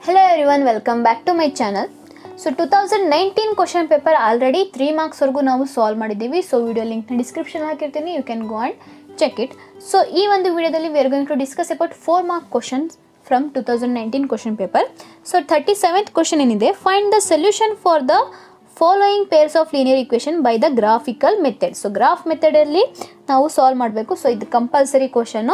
Hello everyone, welcome back to my channel. So 2019 question paper already 3 marks ವರೆಗೂ ನಾವು solve ಮಾಡಿದ್ದೀವಿ. So video link ನ description ಹಾಕಿರ್ತೀನಿ, you can go and check it. So ಈ ಒಂದು ವಿಡಿಯೋದಲ್ಲಿ we are going to discuss about 4 mark questions from 2019 question paper. So 37th question ಏನಿದೆ, find the solution for the following pairs of linear equation by the graphical method. So graph method ಅಲ್ಲಿ ನಾವು solve ಮಾಡಬೇಕು. So ಇದು compulsory question.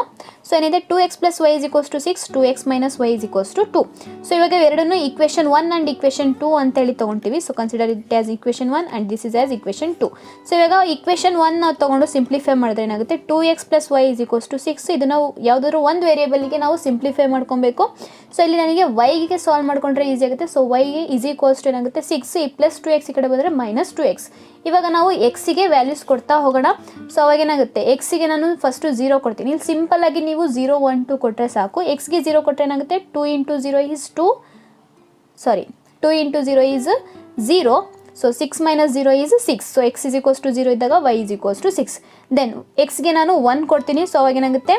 So ಏನಿದೆ 2x plus y is equals to 6, 2x minus y is equals to 2. So ಇವಾಗ ಎರಡನ್ನು equation 1 and equation 2 ಅಂತ ಹೇಳಿ ತಗೊಂತೀವಿ. So consider it as equation 1 and this is as equation 2. So ಇವಾಗ equation 1 ನಾವು ತಗೊಂಡು simplify ಮಾಡಿದ್ರೆ ಏನಾಗುತ್ತೆ, 2x plus y is equals to 6. ಇದು ನಾವು ಯಾವುದಾದ್ರು ಒಂದು ವೇರಿಯೇಬಲ್ಗೆ ನಾವು ಸಿಂಪ್ಲಿಫೈ ಮಾಡ್ಕೊಬೇಕು. ಸೊ ಇಲ್ಲಿ ನನಗೆ y ಗೆ ಸಾಲ್ವ್ ಮಾಡ್ಕೊಂಡ್ರೆ ಈಸಿ ಆಗುತ್ತೆ. So y is equals to ಏನಾಗುತ್ತೆ 6 ಪ್ಲಸ್ 2x ಈ ಕಡೆ ಬಂದರೆ ಮೈನಸ್ 2x. ಇವಾಗ ನಾವು ಎಕ್ಸಿಗೆ ವ್ಯಾಲ್ಯೂಸ್ ಕೊಡ್ತಾ ಹೋಗೋಣ. ಸೊ ಅವಾಗ ಏನಾಗುತ್ತೆ, ಎಕ್ಸಿಗೆ ನಾನು ಫಸ್ಟು 0 ಕೊಡ್ತೀನಿ. ಇಲ್ಲಿ ಸಿಂಪಲ್ ಆಗಿ ನೀವು 0 1 2 ಕೊಟ್ಟರೆ ಸಾಕು. ಎಕ್ಸ್ಗೆ 0 ಕೊಟ್ಟರೆ ಏನಾಗುತ್ತೆ, 2 into 0 is 2 into 0 is 0. So 6 minus 0 is 6. So x is equals to 0 ಇದ್ದಾಗ y is equals to 6. Then ಎಕ್ಸ್ಗೆ ನಾನು 1 ಕೊಡ್ತೀನಿ. ಸೊ ಅವಾಗ ಏನಾಗುತ್ತೆ,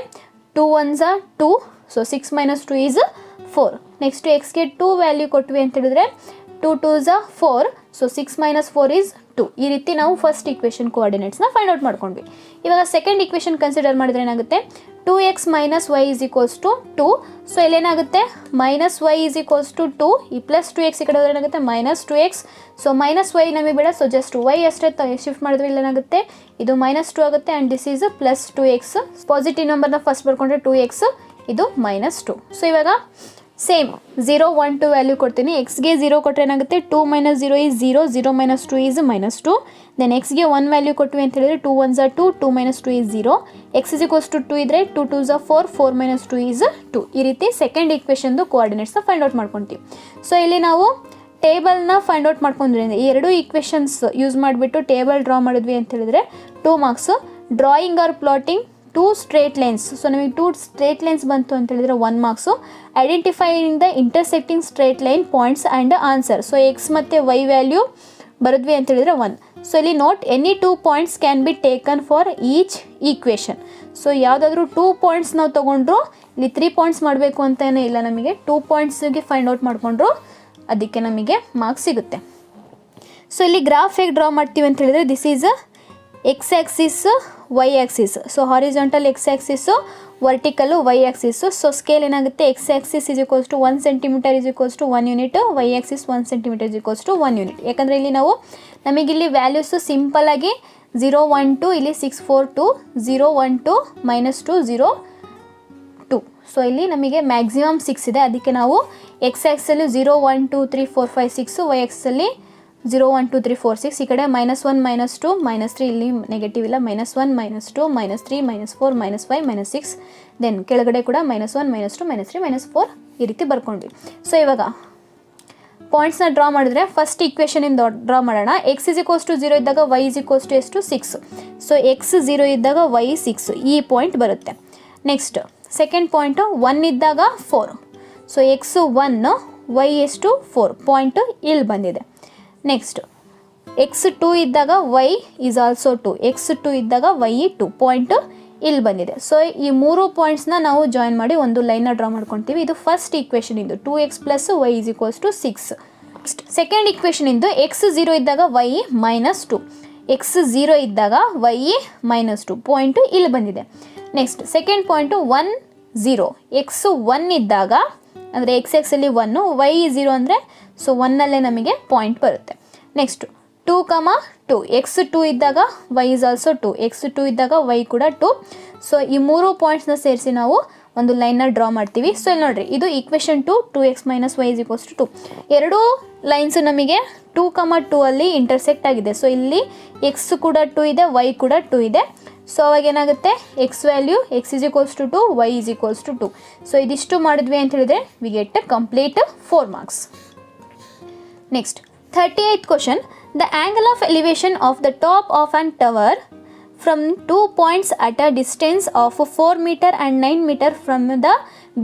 2 1s are 2. So 6 minus 2 is 4. Next ಎಕ್ಸ್ಗೆ 2 ವ್ಯಾಲ್ಯೂ ಕೊಟ್ವಿ ಅಂತ ಹೇಳಿದ್ರೆ 2 2s are 4. So 6 minus 4 is 2. ಈ ರೀತಿ ನಾವು ಫಸ್ಟ್ ಇಕ್ವೇಷನ್ ಕೋಆರ್ಡಿನೇಟ್ಸ್ನ ಫೈಂಡ್ ಔಟ್ ಮಾಡ್ಕೊಂಡ್ವಿ. ಇವಾಗ ಸೆಕೆಂಡ್ ಇಕ್ವೇಷನ್ ಕನ್ಸಿಡರ್ ಮಾಡಿದ್ರೆ ಏನಾಗುತ್ತೆ, 2x minus y is equals to 2. So ಇಲ್ಲೇನಾಗುತ್ತೆ, minus y is equals to 2. ಈ ಪ್ಲಸ್ 2x ಈ ಕಡೆ ಹೋದ್ರೆ ಏನಾಗುತ್ತೆ, minus 2x. So minus y ನಮಗೆ ಬೇಡ. ಸೊ ಜಸ್ಟ್ y ಅಷ್ಟೇ ಶಿಫ್ಟ್ ಮಾಡಿದ್ರೆ ಇಲ್ಲೇನಾಗುತ್ತೆ, ಇದು ಮೈನಸ್ 2 ಆಗುತ್ತೆ and this is plus 2x. Positive ನಂಬರ್ನ ಫಸ್ಟ್ ಬರ್ಕೊಂಡ್ರೆ 2x, ಇದು ಮೈನಸ್ 2. ಸೊ ಇವಾಗ ಸೇಮ್ 0 1 2 ವ್ಯಾಲ್ಯೂ ಕೊಡ್ತೀನಿ. ಎಕ್ಸ್ಗೆ 0 ಕೊಟ್ಟರೆ ಏನಾಗುತ್ತೆ, 2 minus 0 is 0, 0 minus 2 is minus 2. Then ಎಕ್ಸ್ಗೆ 1 value ಕೊಟ್ವಿ ಅಂತ ಹೇಳಿದ್ರೆ 2 1s are 2, 2 minus 2 is 0. X is equals to 2 ಇದ್ದರೆ 2 2s are 4, 4 minus 2 is 2. ಈ ರೀತಿ ಸೆಕೆಂಡ್ ಇಕ್ವೇಷನ್ದು ಕೋಆರ್ಡಿನೇಟ್ಸ್ನ ಫೈಂಡ್ ಔಟ್ ಮಾಡ್ಕೊತೀವಿ. ಸೊ ಇಲ್ಲಿ ನಾವು ಟೇಬಲ್ನ ಫೈಂಡ್ ಔಟ್ ಮಾಡ್ಕೊಂಡ್ರಿಂದ ಈ ಎರಡು ಈಕ್ವೇಷನ್ಸ್ ಯೂಸ್ ಮಾಡಿಬಿಟ್ಟು ಟೇಬಲ್ ಡ್ರಾ ಮಾಡಿದ್ವಿ ಅಂತ ಹೇಳಿದ್ರೆ 2 marks. Drawing or plotting 2 straight lines. So ನಮಗೆ 2 straight lines ಬಂತು ಅಂತ ಹೇಳಿದ್ರೆ 1 marks. Identifying the intersecting straight line points and answer. So X ಮತ್ತು ವೈ ವ್ಯಾಲ್ಯೂ ಬರೆದ್ವಿ ಅಂತ ಹೇಳಿದ್ರೆ 1. ಸೊ ಇಲ್ಲಿ note any 2 points can be taken for each equation. So ಯಾವುದಾದ್ರೂ 2 points ನಾವು ತೊಗೊಂಡ್ರು, ಇಲ್ಲಿ 3 points ಮಾಡಬೇಕು ಅಂತಲೇ ಇಲ್ಲ, ನಮಗೆ 2 pointsಗೆ ಫೈಂಡ್ ಔಟ್ ಮಾಡಿಕೊಂಡ್ರು ಅದಕ್ಕೆ ನಮಗೆ ಮಾರ್ಕ್ಸ್ ಸಿಗುತ್ತೆ. ಸೊ ಇಲ್ಲಿ ಗ್ರಾಫ್ ಹೇಗೆ ಡ್ರಾ ಮಾಡ್ತೀವಿ ಅಂತ ಹೇಳಿದ್ರೆ, this is x axis y axis. So horizontal x axis, vertical y axis. So scale ಏನಾಗುತ್ತೆ, x axis is equals to 1 centimeter is equals to 1 unit, y axis 1 centimeter is equals to 1 unit. ಯಾಕಂದರೆ ಇಲ್ಲಿ ನಾವು ನಮಗಿಲ್ಲಿ values ಸಿಂಪಲ್ಲಾಗಿ 0 1 2, ಇಲ್ಲಿ 6 4 2, 0 1 2, -2 0 2. So ಇಲ್ಲಿ ನಮಗೆ maximum 6 ಇದೆ. ಅದಕ್ಕೆ ನಾವು ಎಕ್ಸ್ ಆ್ಯಕ್ಸಲ್ಲಿ 0 1 2 3 4 5 6, ವೈ ಆ್ಯಕ್ಸಲ್ಲಿ 0 1 2 3 4 6. ಈ ಕಡೆ -1 -2 -3, ಇಲ್ಲಿ ನೆಗೆಟಿವ್ ಇಲ್ಲ, -1 -2 -3 -4 -5 -6. ದೆನ್ ಕೆಳಗಡೆ ಕೂಡ -1 -2 -3 -4 ಈ ರೀತಿ ಬರ್ಕೊಂಡ್ವಿ. ಸೊ ಇವಾಗ ಪಾಯಿಂಟ್ಸ್ನ ಡ್ರಾ ಮಾಡಿದ್ರೆ ಫಸ್ಟ್ ಇಕ್ವೇಷನಿಂದ ಡ್ರಾ ಮಾಡೋಣ. ಎಕ್ಸ್ ಇಸ್ ಈಕ್ವಲ್ಸ್ ಟು 0 ಇದ್ದಾಗ ವೈ ಇಸ್ ಈಕ್ವಲ್ಸ್ ಟು ಎಷ್ಟು 6. ಸೊ ಎಕ್ಸ್ 0 ಇದ್ದಾಗ ವೈ 6, ಈ ಪಾಯಿಂಟ್ ಬರುತ್ತೆ. ನೆಕ್ಸ್ಟ್ ಸೆಕೆಂಡ್ ಪಾಯಿಂಟು 1 ಇದ್ದಾಗ 4. ಸೊ ಎಕ್ಸ್ 1, ವೈ ಎಷ್ಟು 4, ಪಾಯಿಂಟು ಇಲ್ಲಿ ಬಂದಿದೆ. ನೆಕ್ಸ್ಟ್ ಎಕ್ಸ್ 2 ಇದ್ದಾಗ ವೈ ಈಸ್ ಆಲ್ಸೋ 2, ಎಕ್ಸ್ 2 ಇದ್ದಾಗ ವೈ 2, ಪಾಯಿಂಟು ಇಲ್ಲಿ ಬಂದಿದೆ. ಸೊ ಈ 3 ಪಾಯಿಂಟ್ಸ್ನ ನಾವು ಜಾಯಿನ್ ಮಾಡಿ ಒಂದು ಲೈನ್ನ ಡ್ರಾ ಮಾಡ್ಕೊತೀವಿ. ಇದು ಫಸ್ಟ್ ಈಕ್ವೇಷನ್ ಇಂದು 2x plus Y is equals to 6. Next second equation ಇಂದು ಎಕ್ಸ್ 0 ಇದ್ದಾಗ ವೈ -2, ಎಕ್ಸ್ 0 ಇದ್ದಾಗ ವೈ -2, ಪಾಯಿಂಟು ಇಲ್ಲಿ ಬಂದಿದೆ. ನೆಕ್ಸ್ಟ್ ಸೆಕೆಂಡ್ ಪಾಯಿಂಟು 1 0, ಎಕ್ಸ್ 1 ಇದ್ದಾಗ ಅಂದರೆ ಎಕ್ಸ್ ಎಕ್ಸಲ್ಲಿ 1, ವೈ 0 ಅಂದರೆ ಸೊ 1ಅಲ್ಲೇ ನಮಗೆ ಪಾಯಿಂಟ್ ಬರುತ್ತೆ. ನೆಕ್ಸ್ಟ್ 2 2, ಎಕ್ಸ್ 2 ಇದ್ದಾಗ ವೈ ಇಸ್ ಆಲ್ಸೋ 2, ಎಕ್ಸ್ 2 ಇದ್ದಾಗ ವೈ ಕೂಡ 2. ಸೊ ಈ 3 ಪಾಯಿಂಟ್ಸ್ನ ಸೇರಿಸಿ ನಾವು ಒಂದು ಲೈನ್ನ ಡ್ರಾ ಮಾಡ್ತೀವಿ. ಸೊ ಇಲ್ಲಿ ನೋಡಿರಿ, ಇದು equation 2, 2x minus y is equals to 2. ಎರಡೂ ಲೈನ್ಸು ನಮಗೆ 2 2 ಅಲ್ಲಿ ಇಂಟರ್ಸೆಕ್ಟ್ ಆಗಿದೆ. ಸೊ ಇಲ್ಲಿ ಎಕ್ಸ್ ಕೂಡ 2 ಇದೆ, ವೈ ಕೂಡ 2 ಇದೆ. ಸೊ ಅವಾಗ ಏನಾಗುತ್ತೆ, X value X is equals to 2, Y is equals to 2. So ಇದಿಷ್ಟು ಮಾಡಿದ್ವಿ ಅಂತ ಹೇಳಿದ್ರೆ we get complete 4 marks. Next 38th question. The angle of elevation of the top of an tower from 2 points at a distance of 4 meter and 9 meter from the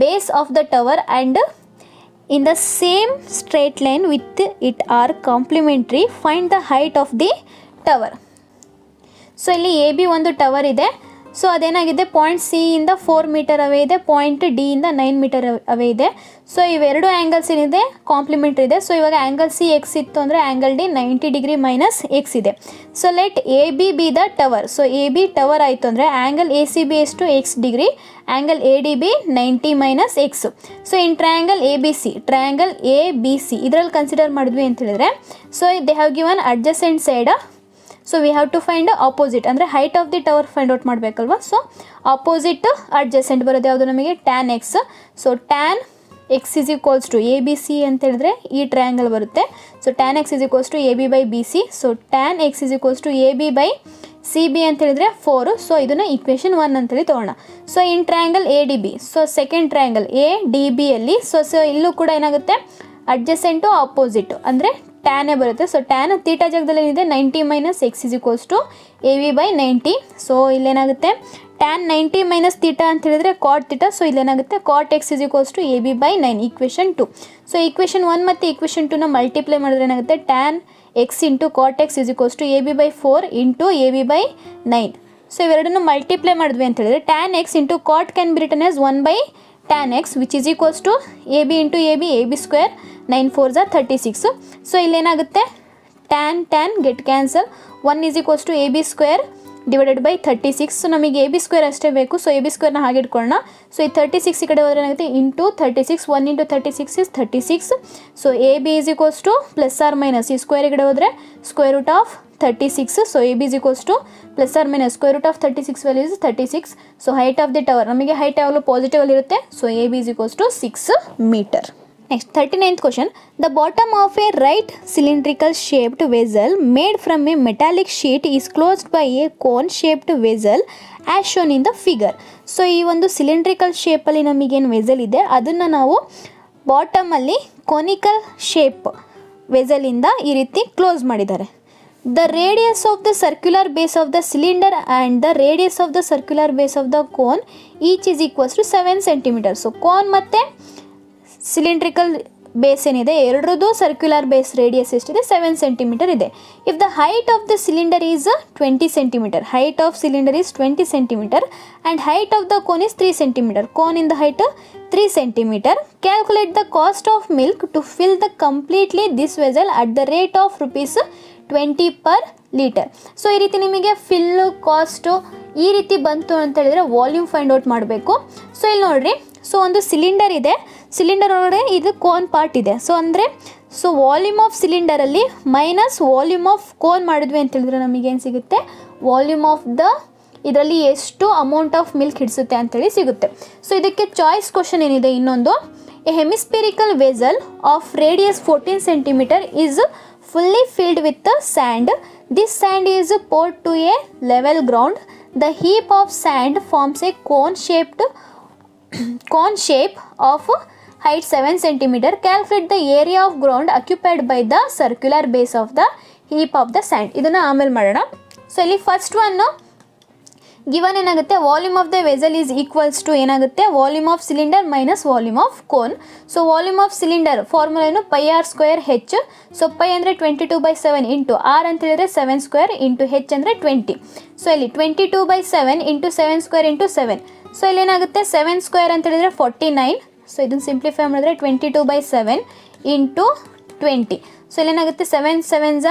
base of the tower and in the same straight line with it are complementary. Find the height of the tower. So ಇಲ್ಲಿ A B ಒಂದು tower ಇದೆ. So ಅದೇನಾಗಿದೆ point C ಇಂದ 4 metre ಅವೇ ಇದೆ, point D ಇಂದ 9 metre ಅವೇ ಇದೆ. So ಇವೆರಡು angles ಏನಿದೆ complimentary ಇದೆ. ಸೊ ಇವಾಗ ಆ್ಯಂಗಲ್ ಸಿ ಎಕ್ಸ್ ಇತ್ತು ಅಂದರೆ angle D 90 degree minus x ಇದೆ. So let A B the tower. So A B tower ಆಯಿತು ಅಂದರೆ ಆ್ಯಂಗಲ್ ಎ ಸಿ ಬಿ ಎಷ್ಟು x degree, angle A D B 90 minus x. So in triangle A B C ಇದರಲ್ಲಿ consider ಮಾಡಿದ್ವಿ ಅಂತ ಹೇಳಿದ್ರೆ, so they have given adjacent side. So we have to find opposite, ಅಂದರೆ height of the tower find out ಮಾಡಬೇಕಲ್ವ. So opposite adjacent ಬರೋದು ಯಾವುದು ನಮಗೆ tan x. So tan x is equals to A B C ಅಂತ ಹೇಳಿದ್ರೆ ಈ triangle ಬರುತ್ತೆ. So tan x is equals to A B by B C. So tan x is equals to A B by C B ಅಂತ ಹೇಳಿದ್ರೆ 4. So ಇದನ್ನು equation 1 ಅಂತೇಳಿ ತೊಗೊಳ್ಳೋಣ. So in triangle A D B, so second triangle A D ಬಿಯಲ್ಲಿ so ಇಲ್ಲೂ ಕೂಡ ಏನಾಗುತ್ತೆ ಅಡ್ಜಸೆಂಟು opposite ಅಂದರೆ ಟ್ಯಾನೇ ಬರುತ್ತೆ. ಸೊ ಟ್ಯಾನ್ ತೀಟಾ ಜಾಗದಲ್ಲಿ ಏನಿದೆ 90 minus x is equals to A V by 90. So ಇಲ್ಲೇನಾಗುತ್ತೆ ಟ್ಯಾನ್ 90 ಮೈನಸ್ ತೀಟಾ ಅಂತ ಹೇಳಿದ್ರೆ ಕಾಟ್ ತೀಟಾ. ಸೊ ಇಲ್ಲೇನಾಗುತ್ತೆ cot x is equals to A B by 9 equation 2. So equation 1 ಮತ್ತು ಈಕ್ವೇಷನ್ 2ನ ಮಲ್ಟಿಪ್ಲೈ ಮಾಡಿದ್ರೆ ಏನಾಗುತ್ತೆ tan x into cot x is equals to A B by 4 into A B by 9. So ಇವೆರಡನ್ನು multiply ಮಾಡಿದ್ವಿ ಅಂತ ಹೇಳಿದ್ರೆ tan x into cot can be written as 1 by tan x which is equals to A B into A B square 9 4 36. So ಇಲ್ಲೇನಾಗುತ್ತೆ tan get cancel, 1 is equals to A B square divided by 36. So ನಮಗೆ A B square ಅಷ್ಟೇ ಬೇಕು. So A B ಸ್ಕ್ವೇರ್ನ ಹಾಗೆ ಇಟ್ಕೊಳ್ಳೋಣ. So ಈ 36 ಈ ಕಡೆ ಹೋದರೆ ಏನಾಗುತ್ತೆ into 36, 1 into 36 is 36. So A B is equals to plus or minus ಈ ಸ್ಕ್ವೇರ್ ಈ ಕಡೆ ಹೋದರೆ square root of 36. So A B is equals to plus or minus square root of 36 value is 36. So height of the tower ನಮಗೆ height ಯಾವಾಗಲೂ positive ಅಲ್ಲಿ ಇರುತ್ತೆ. So A B is equals to 6 metre. Next 39th question. The bottom of a right cylindrical shaped vessel made from a metallic sheet is closed by a cone shaped vessel as shown in the figure. So ಈ ಒಂದು cylindrical ಶೇಪಲ್ಲಿ ನಮಗೇನು vessel ಇದೆ ಅದನ್ನು ನಾವು ಬಾಟಮಲ್ಲಿ conical shape ವೆಸಲಿಂದ ಈ ರೀತಿ close ಮಾಡಿದ್ದಾರೆ. The radius of the circular base of the cylinder and the radius of the circular base of the cone each is equals to 7 cm. So cone ಮತ್ತು cylindrical base ಏನಿದೆ ಎರಡರದ್ದು circular base radius ಎಷ್ಟಿದೆ 7 centimeter ಇದೆ. If the height of the cylinder is 20 centimeter, height of cylinder is 20 centimeter and height of the cone is 3 centimeter, ಕೋನಿಂದ height 3 centimeter. Calculate the cost of milk to fill the completely this vessel at the rate of ₹20 per litre. So ಈ ರೀತಿ ನಿಮಗೆ Phil cost ಈ ರೀತಿ ಬಂತು ಅಂತ ಹೇಳಿದರೆ volume find out ಮಾಡಬೇಕು. ಸೊ ಇಲ್ಲಿ ನೋಡಿರಿ, ಸೊ ಒಂದು ಸಿಲಿಂಡರ್ ಇದೆ, ಸಿಲಿಂಡರ್ ಒಳಗಡೆ ಇದು ಕೋನ್ ಪಾರ್ಟ್ ಇದೆ. ಸೊ ವಾಲ್ಯೂಮ್ ಆಫ್ ಸಿಲಿಂಡರಲ್ಲಿ ಮೈನಸ್ ವಾಲ್ಯೂಮ್ ಆಫ್ ಕೋನ್ ಮಾಡಿದ್ವಿ ಅಂತ ಹೇಳಿದ್ರೆ ನಮಗೇನು ಸಿಗುತ್ತೆ ವಾಲ್ಯೂಮ್ ಆಫ್ ದ ಇದರಲ್ಲಿ ಎಷ್ಟು ಅಮೌಂಟ್ ಆಫ್ ಮಿಲ್ಕ್ ಹಿಡಿಸುತ್ತೆ ಅಂತೇಳಿ ಸಿಗುತ್ತೆ. ಸೊ ಇದಕ್ಕೆ ಚಾಯ್ಸ್ ಕ್ವಶನ್ ಏನಿದೆ ಇನ್ನೊಂದು, a hemispherical vessel of radius 14 centimeter is fully filled with the sand. This sand is poured to a level ground. The heap of sand forms a cone shape of height 7 cm. Calculate the area of ground occupied by the circular base of the heap of the sand. ಇದನ್ನು ಆಮೇಲೆ ಮಾಡೋಣ. So ಇಲ್ಲಿ first one given ಏನಾಗುತ್ತೆ volume of the vessel is equals to ಏನಾಗುತ್ತೆ volume of cylinder minus volume of cone. So volume of cylinder formula ಏನು pi r square h. So pi ಅಂದರೆ 22/7 into r ಅಂತ ಹೇಳಿದ್ರೆ 7 square into H ಅಂದರೆ 20. So ಇಲ್ಲಿ 22/7 into 7 square into 7. So ಇಲ್ಲಿ ಏನಾಗುತ್ತೆ 7 square ಅಂತ ಹೇಳಿದ್ರೆ 49. ಸೊ ಇದನ್ನು ಸಿಂಪ್ಲಿಫೈ ಮಾಡಿದ್ರೆ 22/7 ಇಂಟು 20. ಸೊ ಇಲ್ಲಿ ಏನಾಗುತ್ತೆ 7 7s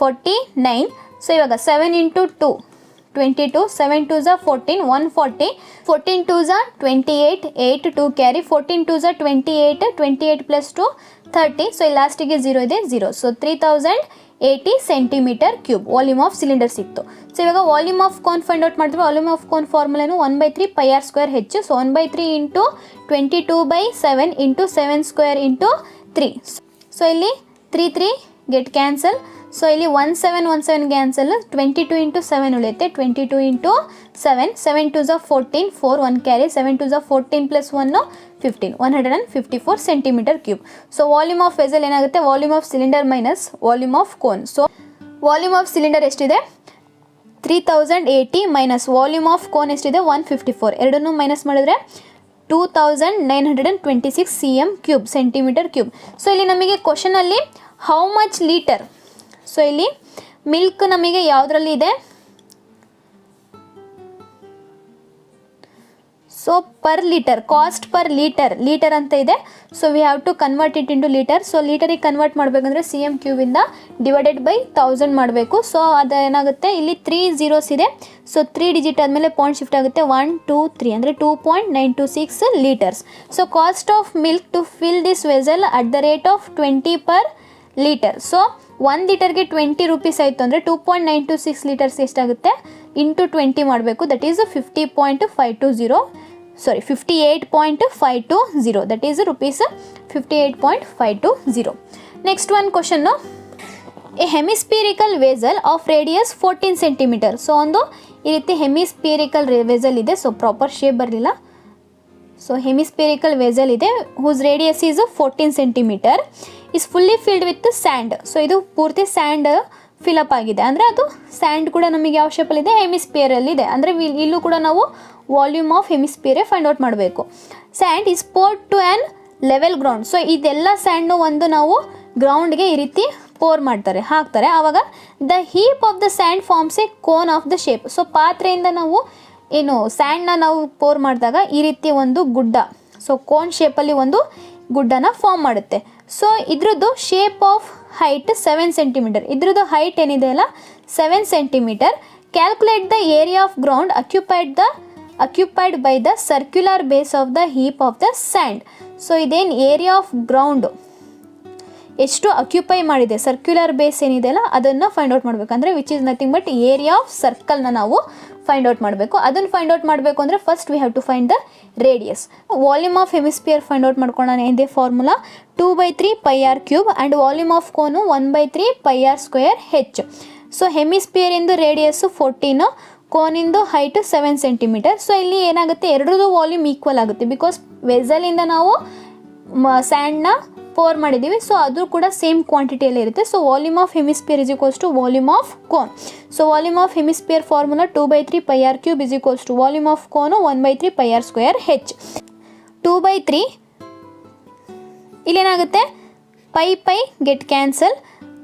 49. ಸೊ ಇವಾಗ 7 into 2 22, 7 2s 14, 140, 14 2s 28, 8 2 carry, 14 2s 28, 28 plus 2 30. So ಇಲ್ಲಿ ಲಾಸ್ಟಿಗೆ 0 ಇದೆ 0. So 3080 centimeter cube volume of cylinder ಸಿಕ್ತು. ಸೊ ಇವಾಗ volume of cone find out ಮಾಡಿದ್ರು. ವಾಲ್ಯೂಮ್ ಆಫ್ ಕೋನ್ ಫಾರ್ಮುಲಾನು 1/3 pi r square h. So 1/3 into 22/7 into 7 square into 3. So ಇಲ್ಲಿ 3 get cancel. So ಇಲ್ಲಿ 17 cancel, 22 into 7 ಉಳಿಯುತ್ತೆ, 22 into 7, 7 2s 14, 4 1 carry, 7 2s 14 plus 1 15, 154 centimeter cube. So volume of vessel ಏನಾಗುತ್ತೆ volume of cylinder minus volume of cone. So volume of cylinder ಎಷ್ಟಿದೆ 3080 minus volume of cone ಎಷ್ಟಿದೆ 154. ಎರಡನ್ನೂ minus ಮಾಡಿದ್ರೆ 2926 cm cube centimeter cube. So ಇಲ್ಲಿ ನಮಗೆ ಕ್ವಶನಲ್ಲಿ how much litre, so ಇಲ್ಲಿ milk ನಮಗೆ ಯಾವುದರಲ್ಲಿ ಇದೆ so per litre, cost per litre ಅಂತ ಇದೆ. So we have to convert it into litre. So ಲೀಟರಿಗೆ ಕನ್ವರ್ಟ್ ಮಾಡಬೇಕಂದ್ರೆ CM³ ಡಿವೈಡೆಡ್ ಬೈ 1000 ಮಾಡಬೇಕು. ಸೊ ಅದೇನಾಗುತ್ತೆ, ಇಲ್ಲಿ 3 zeros ಇದೆ. ಸೊ 3 ಡಿಜಿಟ್ ಆದಮೇಲೆ ಪಾಯಿಂಟ್ ಶಿಫ್ಟ್ ಆಗುತ್ತೆ, 1 2 3 ಅಂದರೆ 2.926 litres. So cost of milk to fill this vessel at the rate of 20 per litre. So 1 ಲೀಟರ್ಗೆ 20 ರೂಪೀಸ್ ಆಯಿತು ಅಂದರೆ 2.926 ಲೀಟರ್ಸ್ ಎಷ್ಟಾಗುತ್ತೆ, ಇಂಟು 20 ಮಾಡಬೇಕು. That is 58.520 that is rupees 58.520. Next one question, a hemispherical vessel of radius 14 centimeter. So ಒಂದು ಈ ರೀತಿ hemispherical vessel ಇದೆ. So proper shape ಬರಲಿಲ್ಲ. ಸೊ ಹೆಮಿಸ್ಪಿರಿಕಲ್ ವೆಸಲ್ ಇದೆ whose radius is 14 centimeter, is fully filled with sand. So ಇದು ಪೂರ್ತಿ and fill up ಆಗಿದೆ, ಅಂದರೆ ಅದು ಸ್ಯಾಂಡ್ ಕೂಡ ನಮಗೆ ಯಾವ ಶೇಪಲ್ಲಿದೆ, ಹೆಮಿಸ್ಪಿಯರಲ್ಲಿದೆ. ಅಂದರೆ ಇಲ್ಲೂ ಕೂಡ ನಾವು ವಾಲ್ಯೂಮ್ ಆಫ್ ಹೆಮಿಸ್ಪಿಯರೇ ಫೈಂಡ್ ಔಟ್ ಮಾಡಬೇಕು. Sand is poured to an level ground. So ಇದೆಲ್ಲ ಸ್ಯಾಂಡ್ನು ಒಂದು ನಾವು ಗ್ರೌಂಡ್ಗೆ ಈ ರೀತಿ ಪೋರ್ ಹಾಕ್ತಾರೆ. ಆವಾಗ the heap of the sand forms a cone of the shape. So ಪಾತ್ರೆಯಿಂದ ನಾವು ಏನು ಸ್ಯಾಂಡ್ನ ನಾವು ಪೋರ್ ಮಾಡಿದಾಗ ಈ ರೀತಿ ಒಂದು ಗುಡ್ಡ, ಸೊ ಕೋನ್ ಶೇಪಲ್ಲಿ ಒಂದು ಗುಡ್ಡನ ಫಾರ್ಮ್ ಮಾಡುತ್ತೆ. ಸೊ ಇದ್ರದ್ದು ಶೇಪ್ ಆಫ್ ಹೈಟ್ 7 ಸೆಂಟಿಮೀಟರ್. ಇದ್ರದ್ದು ಹೈಟ್ ಏನಿದೆ ಅಲ್ಲ 7 centimeter. Calculate the area of ground occupied by the circular base of the heap of the sand. So ಇದೇನು ಏರಿಯಾ ಆಫ್ ಗ್ರೌಂಡ್ ಎಷ್ಟು ಅಕ್ಯುಪೈ ಮಾಡಿದೆ, ಸರ್ಕ್ಯುಲರ್ ಬೇಸ್ ಏನಿದೆ ಅಲ್ಲ ಅದನ್ನು ಫೈಂಡ್ ಔಟ್ ಮಾಡಬೇಕು. ಅಂದರೆ which is nothing but area of ಸರ್ಕಲ್ನ ನಾವು ಫೈಂಡ್ ಔಟ್ ಮಾಡಬೇಕು. ಅದನ್ನು ಫೈಂಡ್ ಔಟ್ ಮಾಡಬೇಕು ಅಂದರೆ first we have to find the radius. Volume of hemisphere find out ಮಾಡ್ಕೊಳ್ಳೋಣ. ಇದೆ formula 2/3 πr³ and volume of cone 1/3 πr²h. So ಹೆಮಿಸ್ಪಿಯರಿಂದು ರೇಡಿಯಸ್ಸು 14, ಕೋನಿಂದು ಹೈಟ್ 7 ಸೆಂಟಿಮೀಟರ್. ಸೊ ಇಲ್ಲಿ ಏನಾಗುತ್ತೆ, ಎರಡರದ್ದು ವಾಲ್ಯೂಮ್ ಈಕ್ವಲ್ ಆಗುತ್ತೆ ಬಿಕಾಸ್ ವೆಸಲಿಂದ ನಾವು ಸ್ಯಾಂಡ್ನ ಪೋರ್ ಮಾಡಿದ್ದೀವಿ. ಸೊ ಅದು ಕೂಡ ಸೇಮ್ ಕ್ವಾಂಟಿಟಿಯಲ್ಲಿ ಇರುತ್ತೆ. So volume of hemisphere is equals to volume of cone. So volume of hemisphere formula 2/3 πr³ is equals to volume of cone 1/3 πr²h. 2/3 ಇಲ್ಲೇನಾಗುತ್ತೆ, pi get cancel,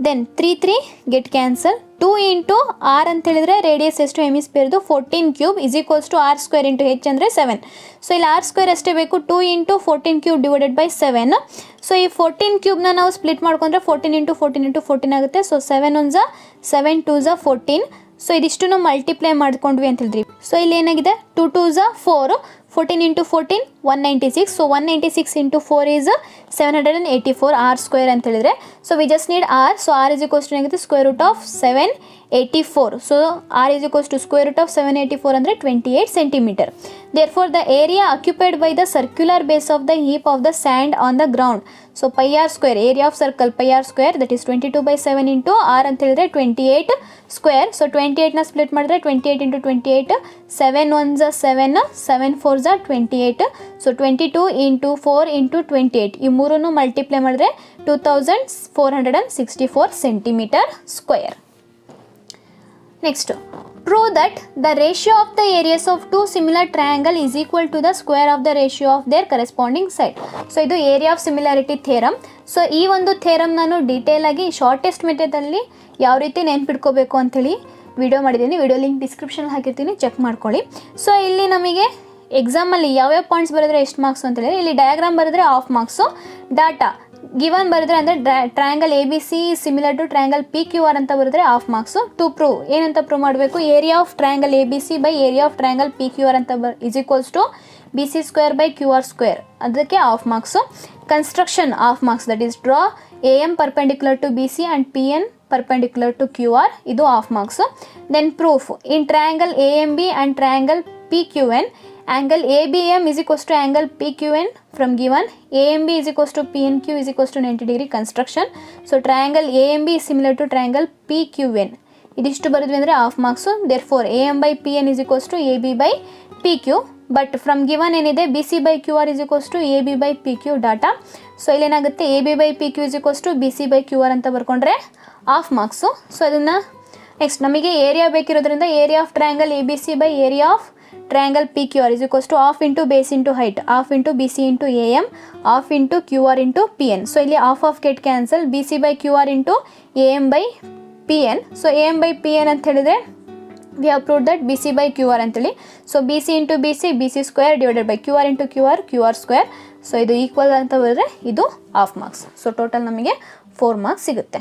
then 3 get cancel. 2 into r ಅಂತ ಹೇಳಿದರೆ radius ಎಷ್ಟು ಹೆಮಿಸ್ಪಿಯರ್ದು 14³ is equals to r² into h ಅಂದರೆ 7. So ಇಲ್ಲಿ r² ಅಷ್ಟೇ ಬೇಕು. 2 into 14³ divided by 7. So ಈ 14³ ನಾವು ಸ್ಪ್ಲಿಟ್ ಮಾಡ್ಕೊಂಡ್ರೆ 14 ಇಂಟು 14 ಆಗುತ್ತೆ. ಸೊ 7 1 7 2 14. ಸೊ ಇದಿಷ್ಟು ಮಲ್ಟಿಪ್ಲೈ ಮಾಡ್ಕೊಂಡ್ವಿ ಅಂತ ಹೇಳಿದ್ರಿ. ಸೊ ಇಲ್ಲಿ ಏನಾಗಿದೆ, 2 2 4, 14 into 14 196. So 196 into 4 is 784 r² ಅಂತ ಹೇಳಿದರೆ. So we just need r. So r is equals to ಏನಾಗುತ್ತೆ, square root of 784. So r is equals to square root of 784 ಅಂದರೆ 28 centimeter. Therefore the area occupied by the circular base of the heap of the sand on the ground. So πr², area of circle πr² that is 22/7 into r ಅಂತ ಹೇಳಿದ್ರೆ 28 square. So 28ನ split ಮಾಡಿದ್ರೆ 28 into 28, 7 1 7, 7 4 28. So 22 into 4 into 28 ಈ ಮೂರನ್ನು multiply ಮಾಡಿದ್ರೆ 2464 centimetre square. Next, prove that the ratio of the areas of two similar triangle is equal to the square of the ratio of their corresponding side. So ಇದು area of similarity theorem. So ಈ ಒಂದು theorem ನಾನು detail ಆಗಿ shortest ಮೆಥಡಲ್ಲಿ ಯಾವ ರೀತಿ ನೆನ್ಪಿಟ್ಕೋಬೇಕು ಅಂಥೇಳಿ video ಮಾಡಿದ್ದೀನಿ. Video link ಡಿಸ್ಕ್ರಿಪ್ಷನಲ್ಲಿ ಹಾಕಿರ್ತೀನಿ, ಚೆಕ್ ಮಾಡ್ಕೊಳ್ಳಿ. ಸೊ ಇಲ್ಲಿ ನಮಗೆ ಎಕ್ಸಾಮಲ್ಲಿ ಯಾವ್ಯಾವ ಪಾಯಿಂಟ್ಸ್ ಬರೆದ್ರೆ ಎಷ್ಟು ಮಾರ್ಕ್ಸ್ ಅಂತ ಹೇಳಿ, ಇಲ್ಲಿ ಡಯಾಗ್ರಾಮ್ ಬರೆದ್ರೆ ಹಾಫ್ ಮಾರ್ಕ್ಸು, ಡಾಟಾ ಗಿವನ್ ಬರೆದ್ರೆ ಅಂದರೆ triangle ABC similar to triangle PQR ಅಂತ ಬರೆದ್ರೆ ಹಾಫ್ ಮಾರ್ಕ್ಸು. ಟು ಪ್ರೂವ್ ಏನಂತ ಪ್ರೂವ್ ಮಾಡಬೇಕು, area of triangle ABC by area of triangle PQR ಅಂತ is equals to BC² by QR², ಅದಕ್ಕೆ half marks. Construction half marks, that is draw AM perpendicular to BC and PN perpendicular to QR, ಇದು half marks. Then proof in triangle AMB and triangle PQN, angle ABM is equals to angle PQN from given, AMB is equals to PNQ is equals to 90 degree construction. So triangle AMB is similar to triangle PQN. ಇದಿಷ್ಟು ಬರೆದ್ವಿ ಅಂದರೆ half marks. Therefore AM by PN is equals to AB by PQ. But from given ಏನಿದೆ BC by QR is equals to AB by PQ data. So ಇಲ್ಲೇನಾಗುತ್ತೆ, AB by PQ is equals to BC by QR ಅಂತ ಬರ್ಕೊಂಡ್ರೆ half marks. So ಅದನ್ನು next ನಮಗೆ area ಬೇಕಿರೋದ್ರಿಂದ area of triangle ABC by area of triangle PQR is equals to half into base into height, half into BC into AM, half into QR into PN. So ಇಲ್ಲಿ half get cancel, BC by QR into AM by PN. So AM by PN ಅಂತ ಹೇಳಿದ್ರೆ we have proved that B C by Q R ಅಂತೇಳಿ. So B C into B C square divided by Q R into Q R square. So ಇದು equal ಅಂತ ಬರೆದ್ರೆ ಇದು half marks. So total ನಮಗೆ 4 marks ಸಿಗುತ್ತೆ.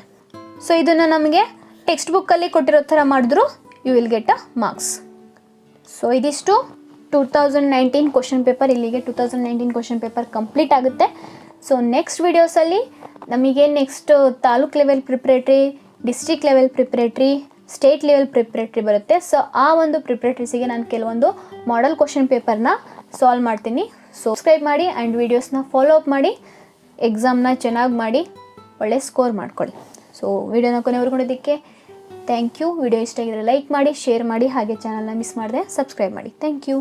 So ಇದನ್ನು ನಮಗೆ text ಬುಕ್ಕಲ್ಲಿ ಕೊಟ್ಟಿರೋ ಥರ ಮಾಡಿದ್ರು you will get a marks. So ಇದಿಷ್ಟು 2019 ಕ್ವಶನ್ ಪೇಪರ್. ಇಲ್ಲಿಗೆ 2019 ಕ್ವಶನ್ ಪೇಪರ್ ಕಂಪ್ಲೀಟ್ ಆಗುತ್ತೆ. ಸೊ ನೆಕ್ಸ್ಟ್ ವೀಡಿಯೋಸಲ್ಲಿ ನಮಗೆ next taluk level preparatory, district level preparatory, state level preparatory ಬರುತ್ತೆ. ಸೊ ಆ ಒಂದು ಪ್ರಿಪ್ರೇಟ್ರೀಸಿಗೆ ನಾನು ಕೆಲವೊಂದು ಮಾಡೆಲ್ ಕ್ವಶನ್ ಪೇಪರ್ನ ಸಾಲ್ವ್ ಮಾಡ್ತೀನಿ. ಸೊ ಸಬ್ಸ್ಕ್ರೈಬ್ ಮಾಡಿ ಆ್ಯಂಡ್ ವೀಡಿಯೋಸ್ನ ಫಾಲೋ ಅಪ್ ಮಾಡಿ, ಎಕ್ಸಾಮ್ನ ಚೆನ್ನಾಗಿ ಮಾಡಿ ಒಳ್ಳೆ ಸ್ಕೋರ್ ಮಾಡ್ಕೊಳ್ಳಿ. ಸೊ ವೀಡಿಯೋನ ಕೊನೆವರೆಗೂ ನೋಡೋದಕ್ಕೆ ಥ್ಯಾಂಕ್ ಯು. ವಿಡಿಯೋ ಇಷ್ಟ ಆಗಿದ್ರೆ ಲೈಕ್ ಮಾಡಿ, ಶೇರ್ ಮಾಡಿ, ಹಾಗೆ ಚಾನಲ್ನ ಮಿಸ್ ಮಾಡದೆ ಸಬ್ಸ್ಕ್ರೈಬ್ ಮಾಡಿ. Thank you.